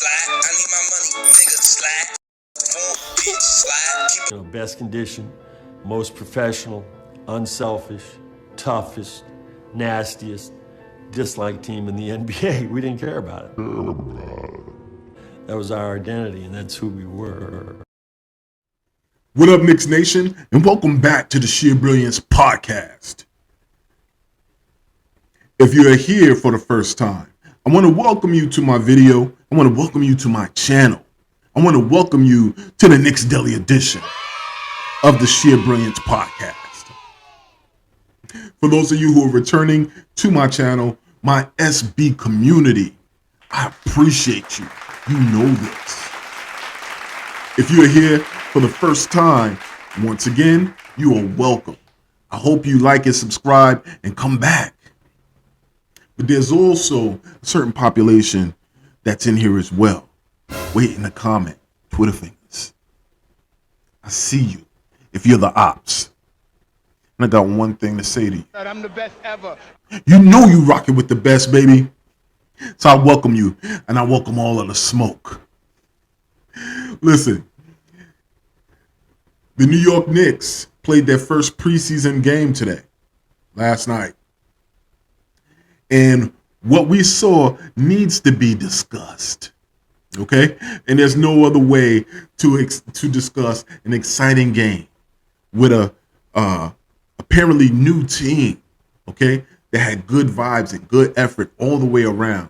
slide. I need my money, nigga, slide. Phone, bitch, slide. Best condition, most professional, unselfish, toughest, nastiest, disliked team in the NBA. We didn't care about it. That was our identity, and that's who we were. What up, Knicks Nation, and welcome back to the Sheer Brilliance podcast. If you're here for the first time, I want to welcome you to my video. I want to welcome you to my channel. I want to welcome you to the Knicks Deli edition of the Sheer Brilliance podcast. For those of you who are returning to my channel, my SB community, I appreciate you. You know this. If you're here for the first time, once again, you are welcome. I hope you like and subscribe and come back. But there's also a certain population that's in here as well. Wait in the comment, Twitter fingers. I see you if you're the ops. And I got one thing to say to you. I'm the best ever. You know you rocking with the best, baby. So I welcome you, and I welcome all of the smoke. Listen, the New York Knicks played their first preseason game today, last night. And what we saw needs to be discussed, okay? And there's no other way to discuss an exciting game with a apparently new team, okay, that had good vibes and good effort all the way around.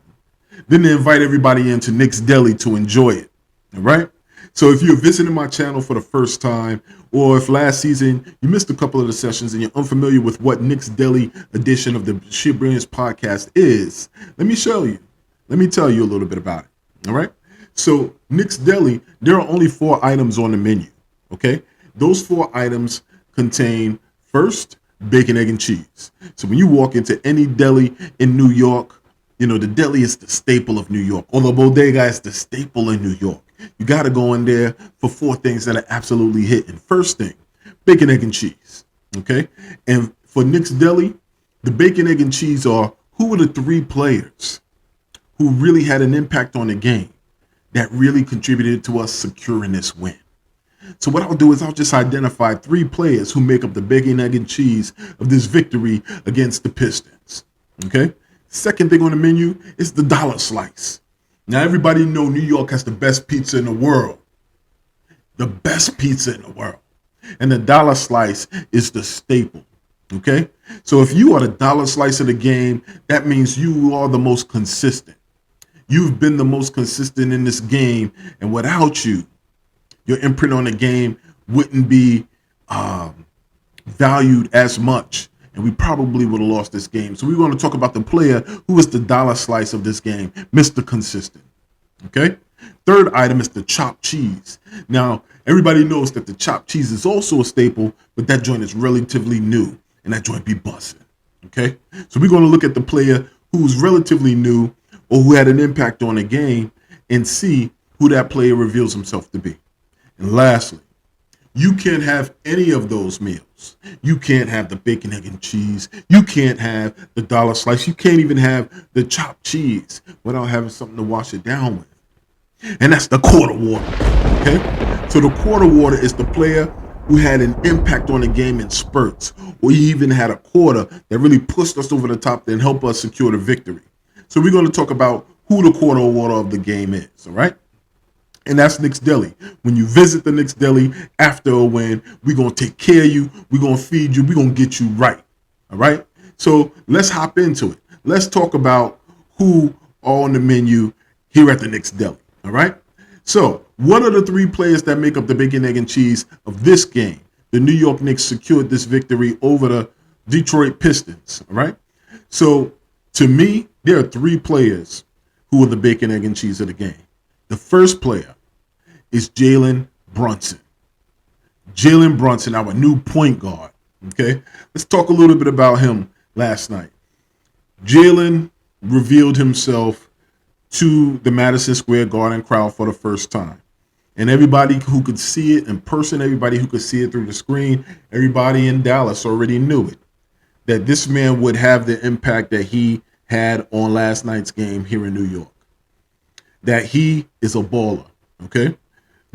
Then they invite everybody into Knicks Deli to enjoy it, all right? So if you're visiting my channel for the first time, or if last season you missed a couple of the sessions and you're unfamiliar with what Knicks Deli edition of the Sheer Brilliance podcast is, let me show you. Let me tell you a little bit about it, all right? So Knicks Deli, there are only 4 items on the menu, okay? Those 4 items contain, first, bacon, egg, and cheese. So when you walk into any deli in New York, you know, the deli is the staple of New York, or the bodega is the staple in New York. You got to go in there for 4 things that are absolutely hitting. First thing, bacon, egg, and cheese, okay? And for Knicks Deli, the bacon, egg, and cheese are, who were the 3 players who really had an impact on the game that really contributed to us securing this win? So what I'll do is I'll just identify 3 players who make up the bacon, egg, and cheese of this victory against the Pistons, okay? Second thing on the menu is the dollar slice. Now, everybody know New York has the best pizza in the world. The best pizza in the world. And the dollar slice is the staple, okay? So if you are the dollar slice of the game, that means you are the most consistent. You've been the most consistent in this game, and without you, your imprint on the game wouldn't be valued as much, and we probably would have lost this game. So we're going to talk about the player who is the dollar slice of this game, Mr. Consistent, okay? Third item is the chopped cheese. Now, everybody knows that the chopped cheese is also a staple, but that joint is relatively new, and that joint be busting, okay? So we're going to look at the player who's relatively new or who had an impact on the game and see who that player reveals himself to be. And lastly, you can't have any of those meals. You can't have the bacon, egg, and cheese. You can't have the dollar slice. You can't even have the chopped cheese without having something to wash it down with. And that's the quarter water, okay? So the quarter water is the player who had an impact on the game in spurts, or he even had a quarter that really pushed us over the top and helped us secure the victory. So we're going to talk about who the quarter water of the game is, all right? And that's Knicks Deli. When you visit the Knicks Deli after a win, we're going to take care of you. We're going to feed you. We're going to get you right. All right? So let's hop into it. Let's talk about who are on the menu here at the Knicks Deli. All right? So what are the 3 players that make up the bacon, egg, and cheese of this game? The New York Knicks secured this victory over the Detroit Pistons. All right? So to me, there are 3 players who are the bacon, egg, and cheese of the game. The first player is Jalen Brunson. Jalen Brunson, our new point guard, okay? Let's talk a little bit about him last night. Jalen revealed himself to the Madison Square Garden crowd for the first time. And everybody who could see it in person, everybody who could see it through the screen, everybody in Dallas already knew it, that this man would have the impact that he had on last night's game here in New York. that he is a baller. Okay.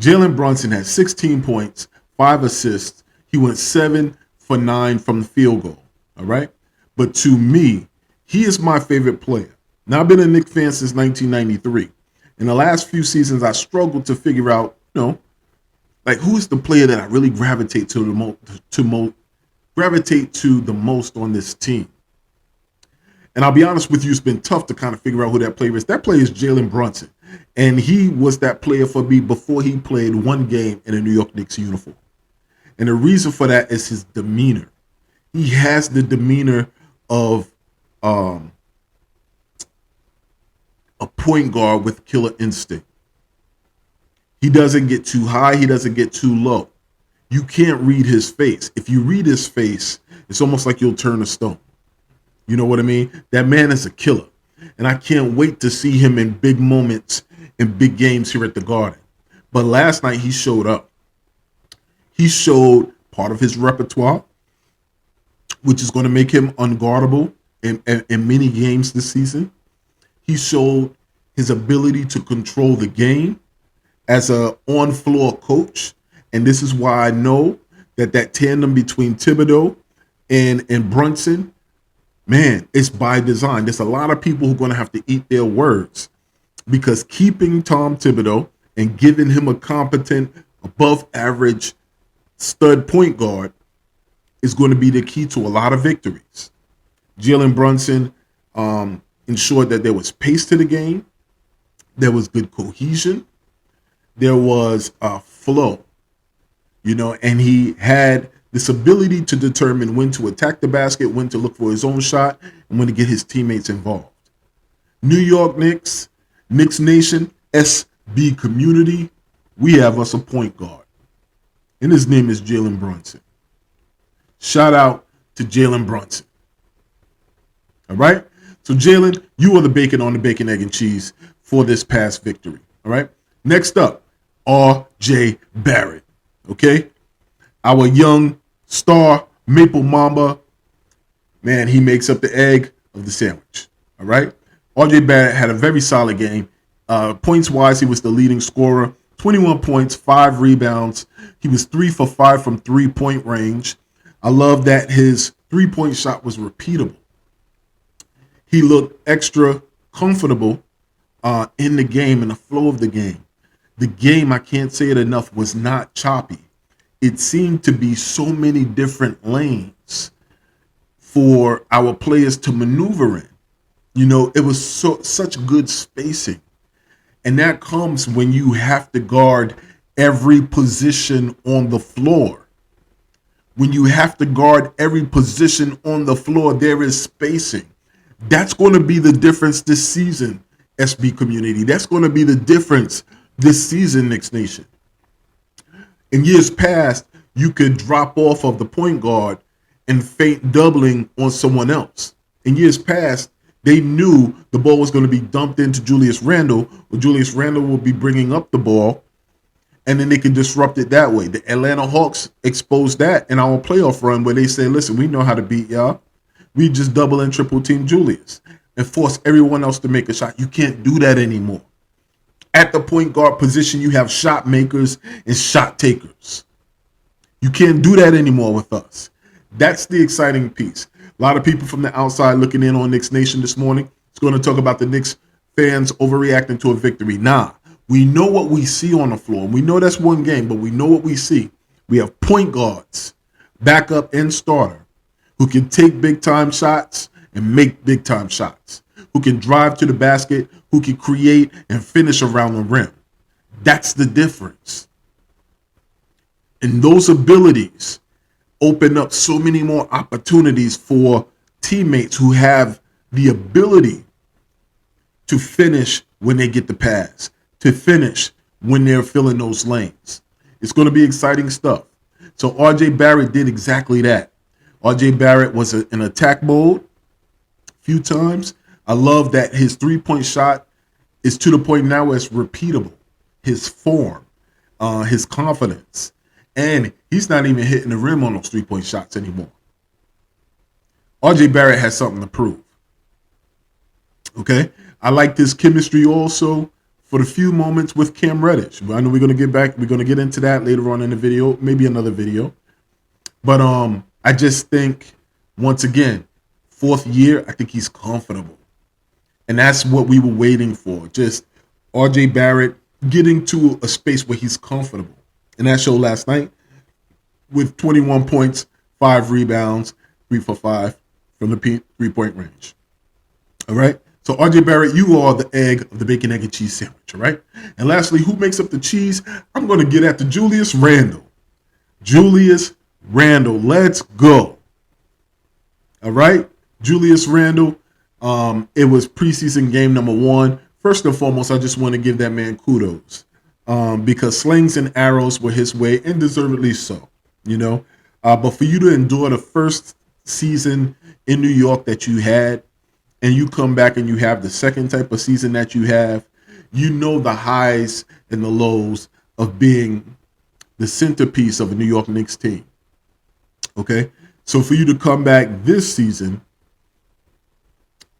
Jalen Brunson had 16 points, 5 assists. He went 7 for 9 from the field goal. All right. But to me, he is my favorite player. Now, I've been a Knicks fan since 1993. In the last few seasons, I struggled to figure out, like who's the player that I really gravitate to the most on this team. And I'll be honest with you, it's been tough to kind of figure out who that player is. That player is Jalen Brunson. And he was that player for me before he played one game in a New York Knicks uniform. And the reason for that is his demeanor. He has the demeanor of a point guard with killer instinct. He doesn't get too high. He doesn't get too low. You can't read his face. If you read his face, it's almost like you'll turn a stone. You know what I mean? That man is a killer. And I can't wait to see him in big moments, in big games here at the Garden. But last night he showed up. He showed part of his repertoire, which is going to make him unguardable in many games this season. He showed his ability to control the game as an on-floor coach. And this is why I know that tandem between Thibodeau and Brunson, man, it's by design. There's a lot of people who are going to have to eat their words because keeping Tom Thibodeau and giving him a competent, above-average stud point guard is going to be the key to a lot of victories. Jalen Brunson ensured that there was pace to the game. There was good cohesion. There was a flow, and he had this ability to determine when to attack the basket, when to look for his own shot, and when to get his teammates involved. New York Knicks, Knicks Nation, SB community, we have us a point guard. And his name is Jalen Brunson. Shout out to Jalen Brunson. All right? So, Jalen, you are the bacon on the bacon, egg, and cheese for this past victory. All right? Next up, R.J. Barrett. Okay? Our young star Maple Mamba. Man, he makes up the egg of the sandwich. All right? R.J. Barrett had a very solid game. Points-wise, he was the leading scorer. 21 points, 5 rebounds. He was 3 for 5 from three-point range. I love that his three-point shot was repeatable. He looked extra comfortable in the game, in the flow of the game. The game, I can't say it enough, was not choppy. It seemed to be so many different lanes for our players to maneuver in. It was such good spacing. And that comes when you have to guard every position on the floor. When you have to guard every position on the floor, there is spacing. That's going to be the difference this season, SB community. That's going to be the difference this season, Knicks Nation. In years past, you could drop off of the point guard and feint doubling on someone else. In years past, they knew the ball was going to be dumped into Julius Randle, or Julius Randle will be bringing up the ball, and then they could disrupt it that way. The Atlanta Hawks exposed that in our playoff run where they said, listen, we know how to beat y'all. We just double and triple team Julius and force everyone else to make a shot. You can't do that anymore. At the point guard position, you have shot makers and shot takers. You can't do that anymore with us. That's the exciting piece. A lot of people from the outside looking in on Knicks Nation this morning. It's going to talk about the Knicks fans overreacting to a victory. Nah, we know what we see on the floor. We know that's one game, but we know what we see. We have point guards, backup and starter, who can take big-time shots and make big-time shots, who can drive to the basket, who can create and finish around the rim. That's the difference. And those abilities open up so many more opportunities for teammates who have the ability to finish when they get the pass, to finish when they're filling those lanes. It's going to be exciting stuff. So R.J. Barrett did exactly that. R.J. Barrett was in attack mode a few times. I love that his three-point shot is to the point now where it's repeatable. His form, his confidence. And he's not even hitting the rim on those three-point shots anymore. R.J. Barrett has something to prove. Okay? I like this chemistry also for the few moments with Cam Reddish. I know we're going to get into that later on in the video, maybe another video. But I just think, once again, 4th year, I think he's comfortable. And that's what we were waiting for. Just RJ Barrett getting to a space where he's comfortable. And that showed last night with 21 points, 5 rebounds, 3 for 5 from the 3-point range. All right? So RJ Barrett, you are the egg of the bacon, egg, and cheese sandwich. All right? And lastly, who makes up the cheese? I'm going to get at the Julius Randle. Julius Randle, let's go. All right? Julius Randle. It was preseason game number 1. First and foremost, I just want to give that man kudos because slings and arrows were his way, and deservedly so, you know. But for you to endure the first season in New York that you had, and you come back and you have the second type of season that you have, you know the highs and the lows of being the centerpiece of a New York Knicks team. Okay? So for you to come back this season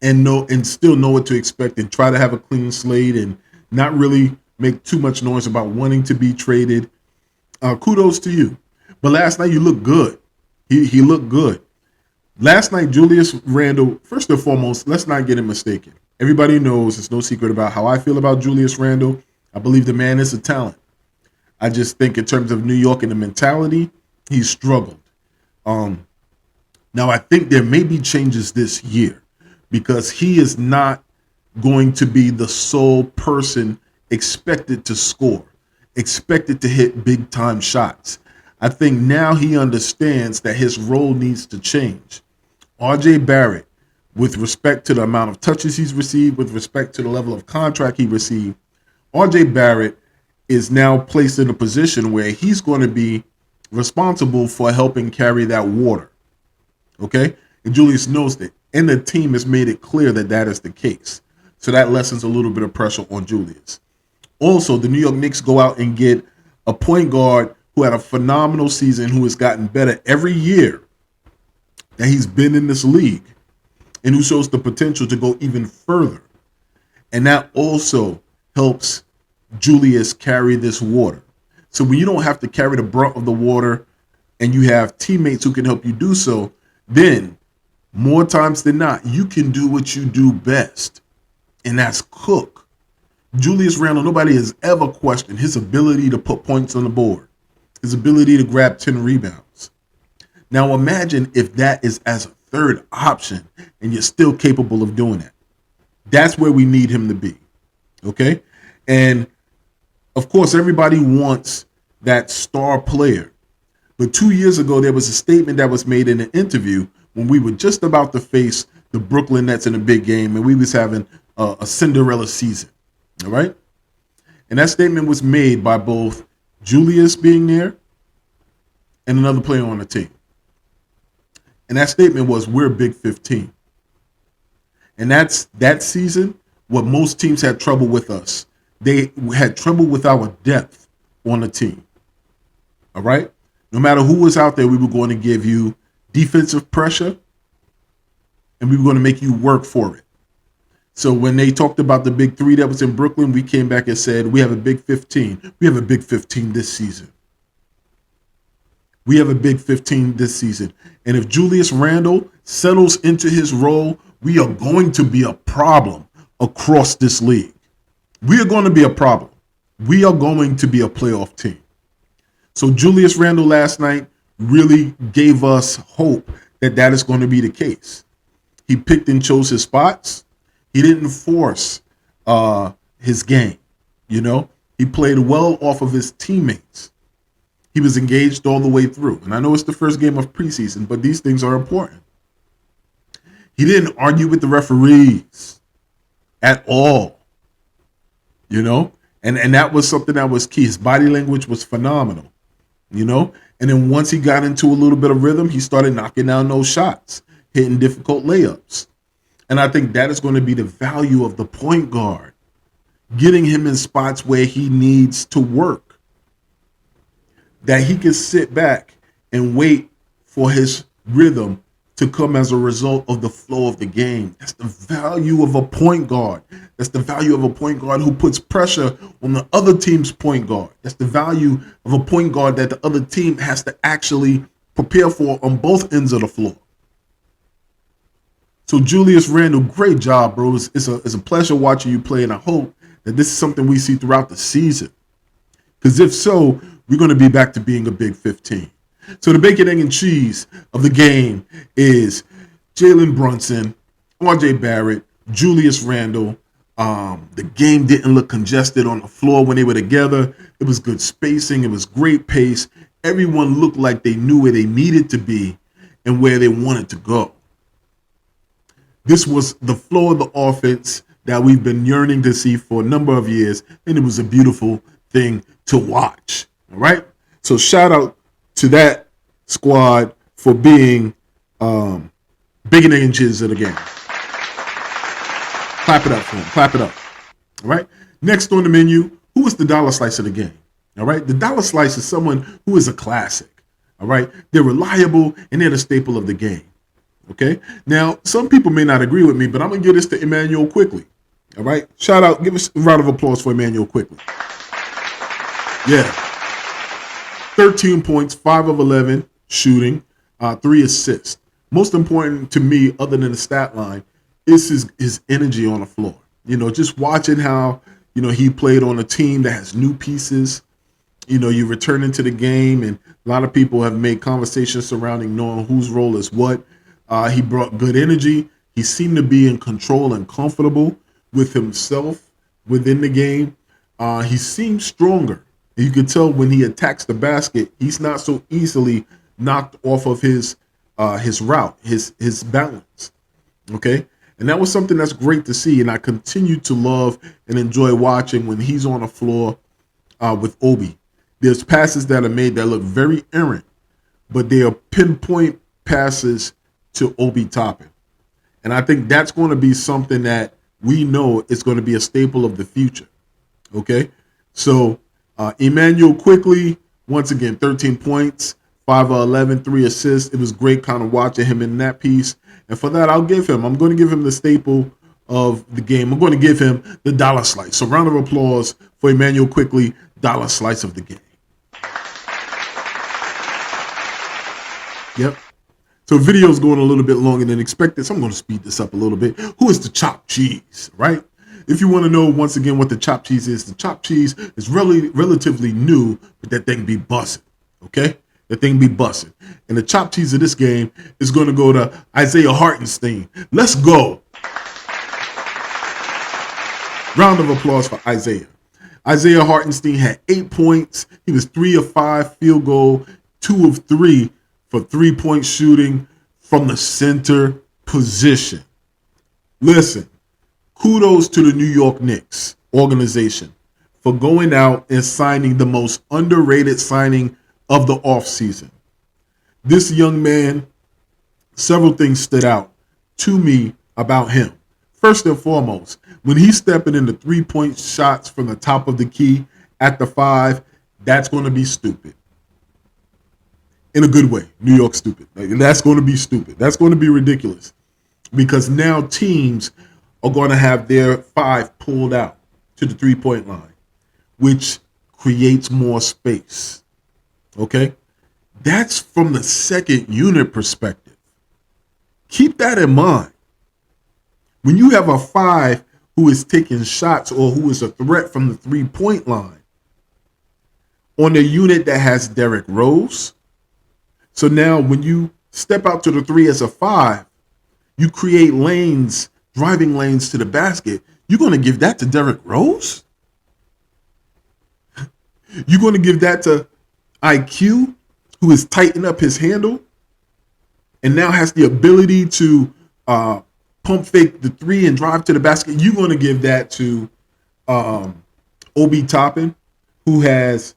and still know what to expect and try to have a clean slate and not really make too much noise about wanting to be traded, kudos to you. But last night you looked good. He looked good. Last night, Julius Randle, first and foremost, let's not get it mistaken. Everybody knows, it's no secret about how I feel about Julius Randle. I believe the man is a talent. I just think in terms of New York and the mentality, he's struggled. Now, I think there may be changes this year because he is not going to be the sole person expected to score, expected to hit big-time shots. I think now he understands that his role needs to change. RJ Barrett, with respect to the amount of touches he's received, with respect to the level of contract he received, RJ Barrett is now placed in a position where he's going to be responsible for helping carry that water. Okay? And Julius knows that. And the team has made it clear that that is the case. So that lessens a little bit of pressure on Julius. Also, the New York Knicks go out and get a point guard who had a phenomenal season, who has gotten better every year that he's been in this league, and who shows the potential to go even further. And that also helps Julius carry this water. So when you don't have to carry the brunt of the water and you have teammates who can help you do so, then more times than not, you can do what you do best, and that's cook. Julius Randle, nobody has ever questioned his ability to put points on the board, his ability to grab 10 rebounds. Now imagine if that is as a third option and you're still capable of doing that. That's where we need him to be. Okay? And of course, everybody wants that star player. But 2 years ago, there was a statement that was made in an interview when we were just about to face the Brooklyn Nets in a big game, and we was having a Cinderella season. All right? And that statement was made by both Julius being there and another player on the team. And that statement was, we're Big 15. And that's that season, what most teams had trouble with us. They had trouble with our depth on the team. All right? No matter who was out there, we were going to give you defensive pressure, and we were going to make you work for it. So when they talked about the Big 3 that was in Brooklyn, we came back and said, we have a Big 15. We have a Big 15 this season. We have a Big 15 this season. And if Julius Randle settles into his role, we are going to be a problem across this league. We are going to be a problem. We are going to be a playoff team. So Julius Randle last night really gave us hope that that is going to be the case. He picked and chose his spots. He didn't force his game. You know, he played well off of his teammates. He was engaged all the way through. And I know it's the first game of preseason, but these things are important. He didn't argue with the referees at all. You know, and that was something that was key. His body language was phenomenal. You know, and then once he got into a little bit of rhythm, he started knocking down those shots, hitting difficult layups. And I think that is going to be the value of the point guard, getting him in spots where he needs to work, that he can sit back and wait for his rhythm to come as a result of the flow of the game. That's the value of a point guard. That's the value of a point guard who puts pressure on the other team's point guard. That's the value of a point guard that the other team has to actually prepare for on both ends of the floor. So Julius Randle, great job, bro. It's a pleasure watching you play, and I hope that this is something we see throughout the season. Because if so, we're going to be back to being a Big 15. So the bacon, egg, and cheese of the game is Jalen Brunson, R.J. Barrett, Julius Randle. The game didn't look congested on the floor when they were together. It was good spacing. It was great pace. Everyone looked like they knew where they needed to be and where they wanted to go. This was the flow of the offense that we've been yearning to see for a number of years, and it was a beautiful thing to watch. All right? So shout out to that squad for being big inches of the game. Clap it up for them. Clap it up. All right? Next on the menu, who is the dollar slice of the game? All right? The dollar slice is someone who is a classic. All right? They're reliable, and they're the staple of the game. Okay? Now, some people may not agree with me, but I'm going to give this to Emmanuel Quickly. All right? Shout out. Give us a round of applause for Emmanuel Quickly. Yeah. 13 points, 5 of 11 shooting, 3 assists. Most important to me, other than the stat line, is his energy on the floor. You know, just watching how, you know, he played on a team that has new pieces. You know, you return into the game, and a lot of people have made conversations surrounding knowing whose role is what. He brought good energy. He seemed to be in control and comfortable with himself within the game. He seemed stronger. You could tell when he attacks the basket, he's not so easily knocked off of his route, his balance. Okay? And that was something that's great to see, and I continue to love and enjoy watching when he's on the floor with Obi. There's passes that are made that look very errant, but they are pinpoint passes to Obi Toppin. And I think that's going to be something that we know is going to be a staple of the future. Okay? So Emmanuel Quickly, once again, 13 points, 5 of 11, 3 assists. It was great kind of watching him in that piece. And for that, I'm going to give him the staple of the game. I'm going to give him the dollar slice. So round of applause for Emmanuel Quickly, dollar slice of the game. Yep. So video's going a little bit longer than expected, so I'm going to speed this up a little bit. Who is the chopped cheese, right? If you want to know, once again, what the chopped cheese is, the chopped cheese is relatively new, but that thing be busting, okay? That thing be busting. And the chopped cheese of this game is going to go to Isaiah Hartenstein. Let's go. Round of applause for Isaiah. Isaiah Hartenstein had 8 points. He was 3 of 5 field goal, 2 of 3 for 3-point shooting from the center position. Listen, kudos to the New York Knicks organization for going out and signing the most underrated signing of the offseason. This young man, several things stood out to me about him. First and foremost, when he's stepping into 3-point shots from the top of the key at the 5, that's going to be stupid. In a good way. New York stupid. That's going to be stupid. That's going to be ridiculous. Because now teams are going to have their 5 pulled out to the 3-point line, which creates more space. Okay? That's from the second unit perspective. Keep that in mind. When you have a 5 who is taking shots or who is a threat from the 3-point line on a unit that has Derrick Rose, so now when you step out to the 3 as a 5, you create lanes, driving lanes to the basket. You're going to give that to Derrick Rose? You're going to give that to IQ, who is tightening up his handle and now has the ability to pump fake the 3 and drive to the basket? You're going to give that to Obi Toppin, who has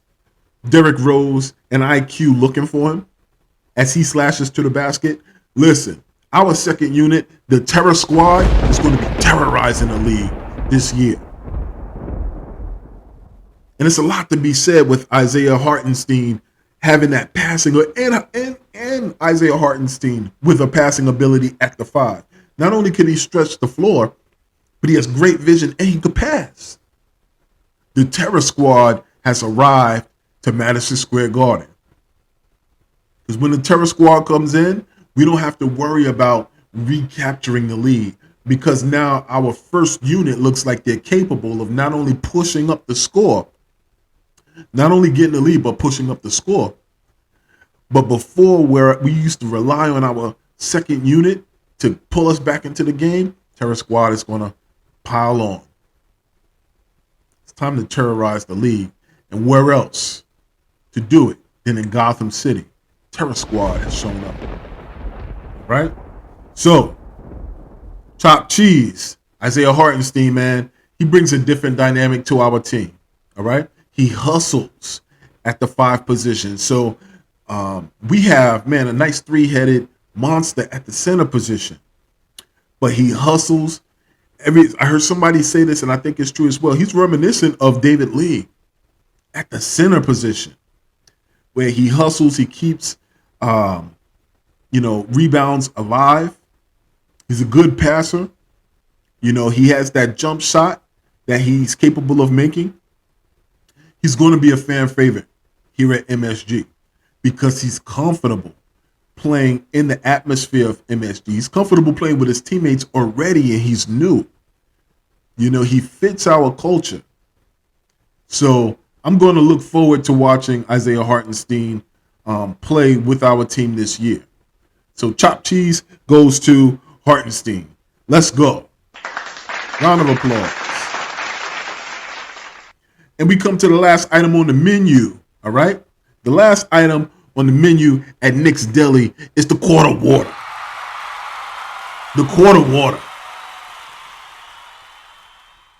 Derrick Rose and IQ looking for him as he slashes to the basket? Listen, our second unit, the Terror Squad, is going to be terrorizing the league this year. And it's a lot to be said with Isaiah Hartenstein having that passing and and Isaiah Hartenstein with a passing ability at the 5. Not only can he stretch the floor, but he has great vision and he could pass. The Terror Squad has arrived to Madison Square Garden. Because when the Terror Squad comes in, we don't have to worry about recapturing the lead, because now our first unit looks like they're capable of not only pushing up the score, not only getting the lead, but pushing up the score. But before, where we used to rely on our second unit to pull us back into the game, Terror Squad is going to pile on. It's time to terrorize the league. And where else to do it than in Gotham City? Terror Squad has shown up. Right? So, Chop Cheese, Isaiah Hartenstein, man, he brings a different dynamic to our team. All right? He hustles at the 5 position. So, we have, man, a nice 3-headed monster at the center position. But he hustles. I heard somebody say this, and I think it's true as well. He's reminiscent of David Lee at the center position, where he hustles, he keeps, rebounds alive. He's a good passer. He has that jump shot that he's capable of making. He's going to be a fan favorite here at MSG because he's comfortable playing in the atmosphere of MSG. He's comfortable playing with his teammates already, and he's new. He fits our culture. So I'm going to look forward to watching Isaiah Hartenstein play with our team this year. So Chop Cheese goes to Hartenstein. Let's go. Round of applause. And we come to the last item on the menu, all right? The last item on the menu at Knicks Deli is the quarter water. The quarter water.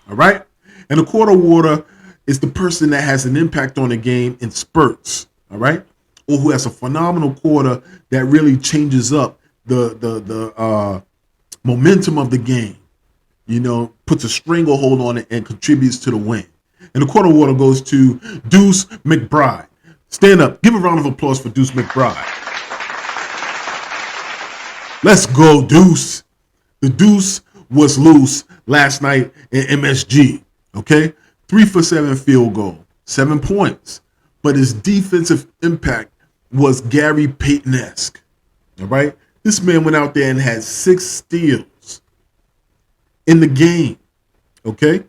All right? And the quarter water is the person that has an impact on the game in spurts, all right? Or who has a phenomenal quarter that really changes up the momentum of the game, puts a stranglehold on it and contributes to the win. And the quarter water goes to Deuce McBride. Stand up. Give a round of applause for Deuce McBride. Let's go, Deuce. The Deuce was loose last night in MSG, okay? 3 for 7 field goal, 7 points. But his defensive impact was Gary Payton-esque, all right? This man went out there and had 6 steals in the game, okay?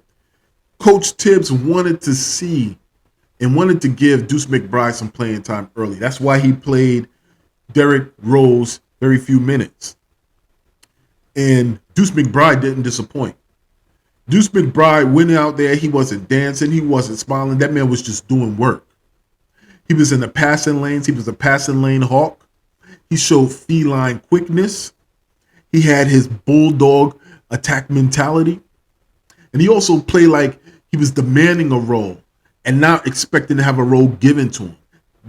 Coach Tibbs wanted to see and wanted to give Deuce McBride some playing time early. That's why he played Derrick Rose very few minutes. And Deuce McBride didn't disappoint. Deuce McBride went out there. He wasn't dancing. He wasn't smiling. That man was just doing work. He was in the passing lanes. He was a passing lane hawk. He showed feline quickness. He had his bulldog attack mentality. And he also played like he was demanding a role and not expecting to have a role given to him.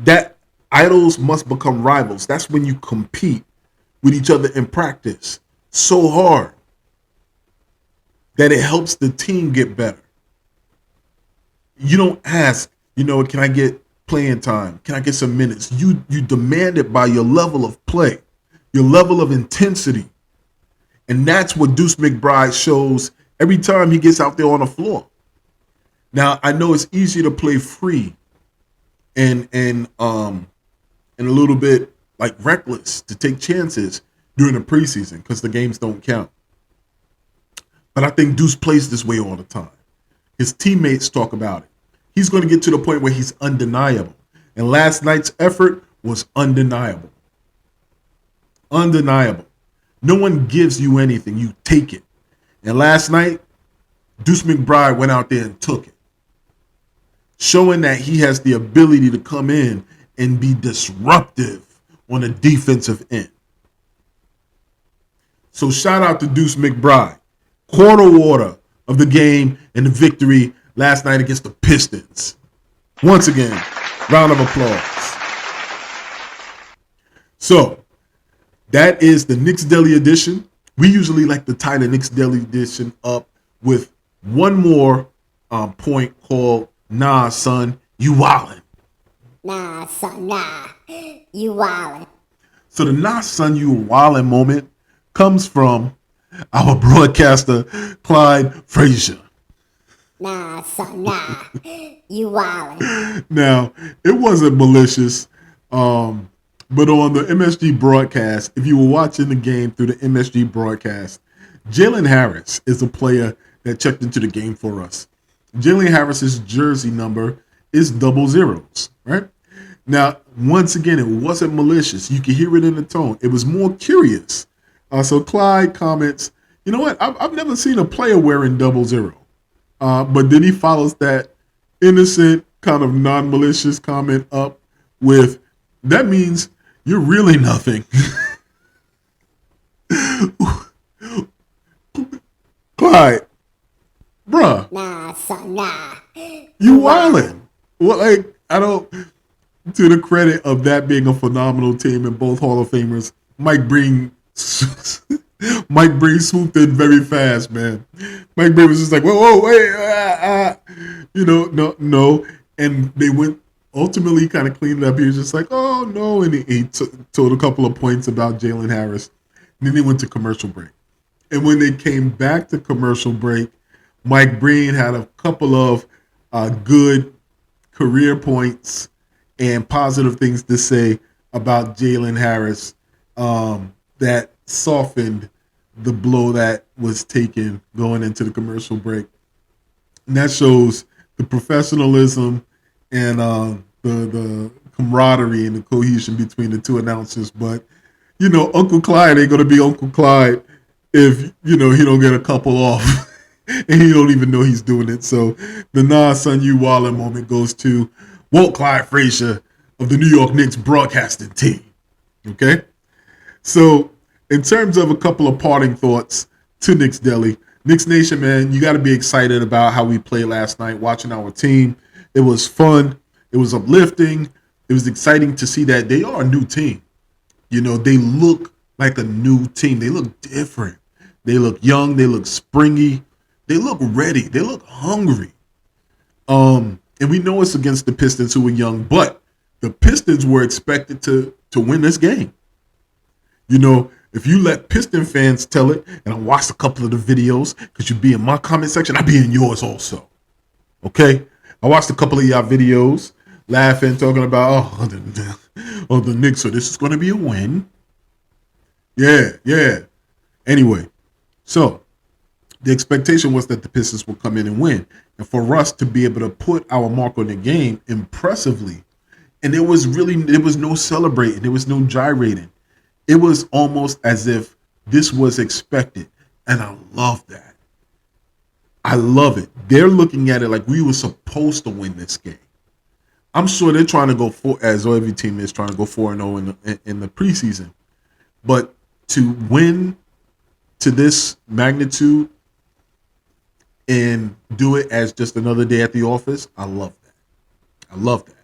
That idols must become rivals. That's when you compete with each other in practice so hard that it helps the team get better. You don't ask, can I get playing time? Can I get some minutes? You demand it by your level of play, your level of intensity. And that's what Deuce McBride shows every time he gets out there on the floor. Now, I know it's easy to play free and a little bit like reckless, to take chances during the preseason because the games don't count. But I think Deuce plays this way all the time. His teammates talk about it. He's going to get to the point where he's undeniable. And last night's effort was undeniable. Undeniable. No one gives you anything. You take it. And last night, Deuce McBride went out there and took it, showing that he has the ability to come in and be disruptive on the defensive end. So shout out to Deuce McBride. Quarter water of the game and the victory last night against the Pistons. Once again, round of applause. So that is the Knicks Deli edition. We usually like to tie the Knicks Deli edition up with one more point called Nah, Son, You Wildin'. Nah, son, nah. You wildin'. So the "Nah, son, you wildin' moment comes from our broadcaster, Clyde Frazier. Nah, son, nah. You wildin'. Now, it wasn't malicious, but on the MSG broadcast, if you were watching the game through the MSG broadcast, Jalen Harris is a player that checked into the game for us. Jalen Harris's jersey number is 00, right? Now, once again, it wasn't malicious. You can hear it in the tone. It was more curious. So Clyde comments, you know what? I've never seen a player wearing 00. But then he follows that innocent, kind of non-malicious comment up with, that means you're really nothing. Clyde, bruh. Nah, son, nah. You wildin'. Well, like, I don't, to the credit of that being a phenomenal team and both Hall of Famers, Mike Breen swooped in very fast, man. Mike Breen was just like, whoa, wait, no. And they went, ultimately kind of cleaned it up. He was just like, oh, no. And he told a couple of points about Jalen Harris. And then they went to commercial break. And when they came back to commercial break, Mike Breen had a couple of good career points and positive things to say about Jalen Harris that softened the blow that was taken going into the commercial break. And that shows the professionalism and the camaraderie and the cohesion between the two announcers. But, Uncle Clyde ain't going to be Uncle Clyde if, he don't get a couple off and he don't even know he's doing it. So the "Nah, son, you wildin' moment goes to Walt Clyde Frazier of the New York Knicks broadcasting team. Okay? So in terms of a couple of parting thoughts to Knicks Deli, Knicks Nation, man, you got to be excited about how we played last night, watching our team. It was fun. It was uplifting. It was exciting to see that they are a new team. They look like a new team. They look different. They look young. They look springy. They look ready. They look hungry. And we know it's against the Pistons, who are young, but the Pistons were expected to win this game. If you let Piston fans tell it, and I watched a couple of the videos, because you'd be in my comment section, I'd be in yours also. Okay? I watched a couple of y'all videos, laughing, talking about, the Knicks, so this is going to be a win. Yeah. Anyway, so the expectation was that the Pistons would come in and win. And for us to be able to put our mark on the game impressively, and there was no celebrating, there was no gyrating. It was almost as if this was expected. And I love that. I love it. They're looking at it like we were supposed to win this game. I'm sure they're trying to go as every team is trying to go 4-0 in the preseason. But to win to this magnitude and do it as just another day at the office, I love that.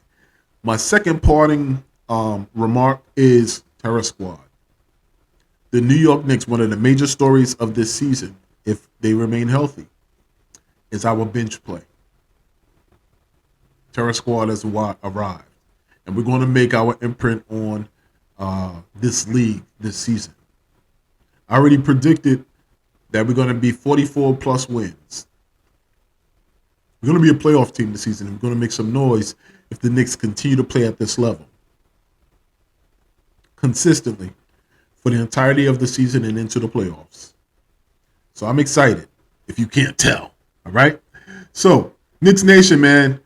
My second parting remark is Terror Squad. The New York Knicks, one of the major stories of this season, if they remain healthy, is our bench play. Terror Squad has arrived. And we're going to make our imprint on this league this season. I already predicted that we're going to be 44-plus wins. We're going to be a playoff team this season. We're going to make some noise if the Knicks continue to play at this level consistently for the entirety of the season and into the playoffs. So I'm excited, if you can't tell. All right? So, Knicks Nation, man,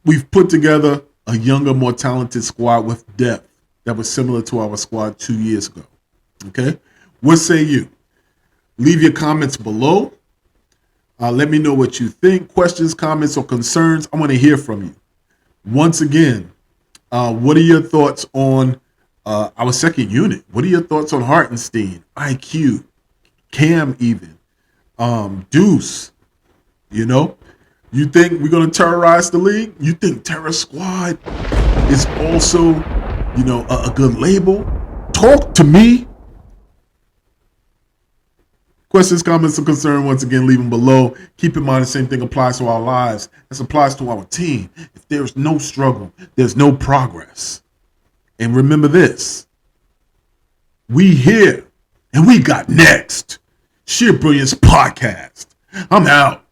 we've put together a younger, more talented squad with depth that was similar to our squad 2 years ago. Okay? What say you? Leave your comments below. Let me know what you think. Questions, comments, or concerns. I want to hear from you. Once again, what are your thoughts on our second unit? What are your thoughts on Hartenstein, IQ, Cam even, Deuce? You think we're going to terrorize the league? You think Terror Squad is also, a good label? Talk to me. Questions, comments, or concern, once again, leave them below. Keep in mind the same thing applies to our lives. This applies to our team. If there's no struggle, there's no progress. And remember this. We here and we got next. Sheer Brilliance Podcast. I'm out.